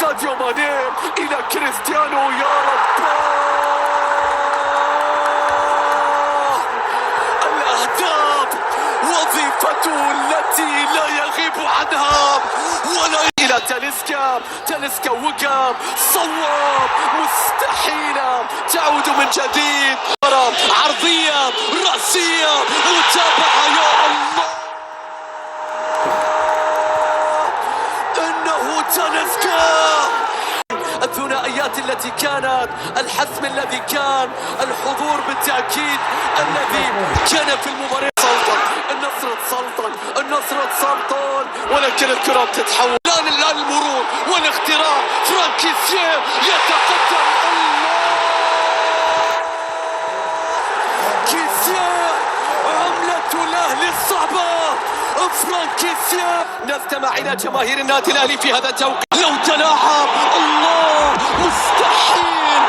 ساديو ماني إلى كريستيانو. يا رب، الأهداف وظيفته التي لا يغيب عنها ولا. إلى تاليسكا وقام صواب، مستحيلة تعود من جديد. عرضية رأسية متابعة، يا الله إنه تاليسكا. الثنائيات التي كانت، الحسم الذي كان، الحضور بالتأكيد الذي كان في المباراة. النصر تسلطن ولكن الكرة تتحول. الآن المرور والاختراق، فرانكيسيه يتقدم. الله، كيسيه عملة الأهلي الصعبة. فرانكيسيه. نستمع إلى جماهير النادي الأهلي في هذا التوقيت. لو تلاعب، الله، مستحيل.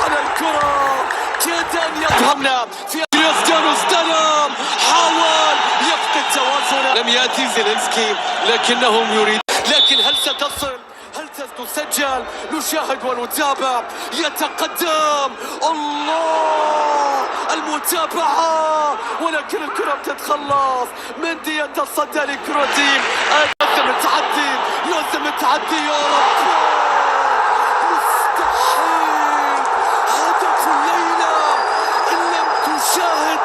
على الكرة كاد أن يفهمنا في كريستيانو. استلم، حاول يفقد توازنه. لم يأتي زيلينسكي لكنهم يريد. لكن هل ستصل؟ هل تسجل؟ نشاهد ونتابع. يتقدم، الله، المتابعة ولكن الكرة بتتخلص. مندي يتصدى لكرة. لازم التعدي، يا رب، مستحيل. هدف الليلة إن لم تشاهد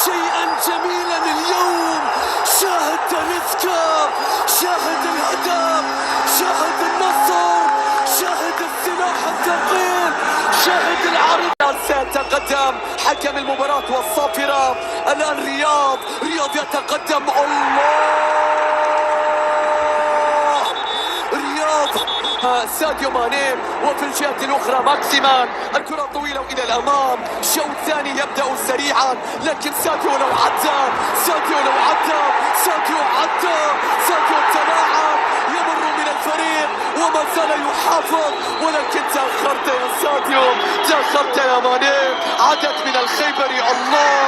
شيئا جميلا اليوم. شاهد تاليسكا، شاهد الهدف، شاهد النصر، شاهد السلاح الثقيل، شاهد العرض. سيتقدم حكم المباراة والصافرة. الآن رياض يتقدم. الله، ساديو ماني وفي الجهة الأخرى ماكسيمان. الكرة طويلة إلى الأمام. الشوط الثاني يبدأ سريعا لكن ساديو تلاعب، يمر من الفريق وما زال يحافظ ولكن تأخرت يا ساديو، تأخرت يا ماني. عادت من الخيبر. الله،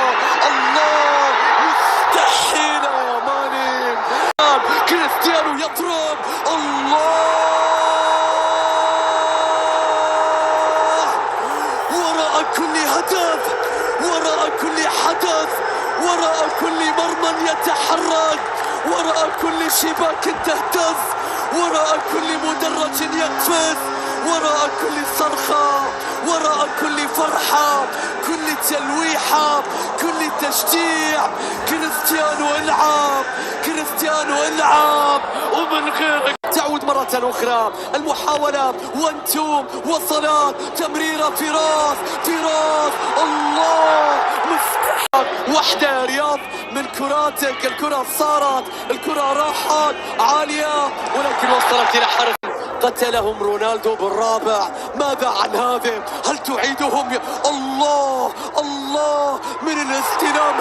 مستحيل يا ماني. كريستيانو يضرب. الله، كل هدف، وراء كل حدث، وراء كل مرمى يتحرك، وراء كل شباك تهتز، وراء كل مدرج يقفز، وراء كل صرخة، وراء كل فرحة، كل تلويحة، كل تشجيع. كريستيانو العب ومن غيرك. تعود مرة أخرى المحاولة، وانتم وصلات، تمريرة في راس. الله، مستحيل. وحدة يا رياض من كراتك. الكرة راحت عالية ولكن وصلت إلى حرف. قتلهم رونالدو بالرابع. ماذا عن هذا؟ هل تعيدهم؟ الله، من الاستلام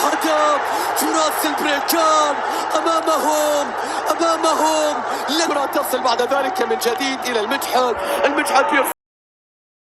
هدف، تراث البريكان أمامهم. الكرة تصل بعد ذلك من جديد إلى المجحد.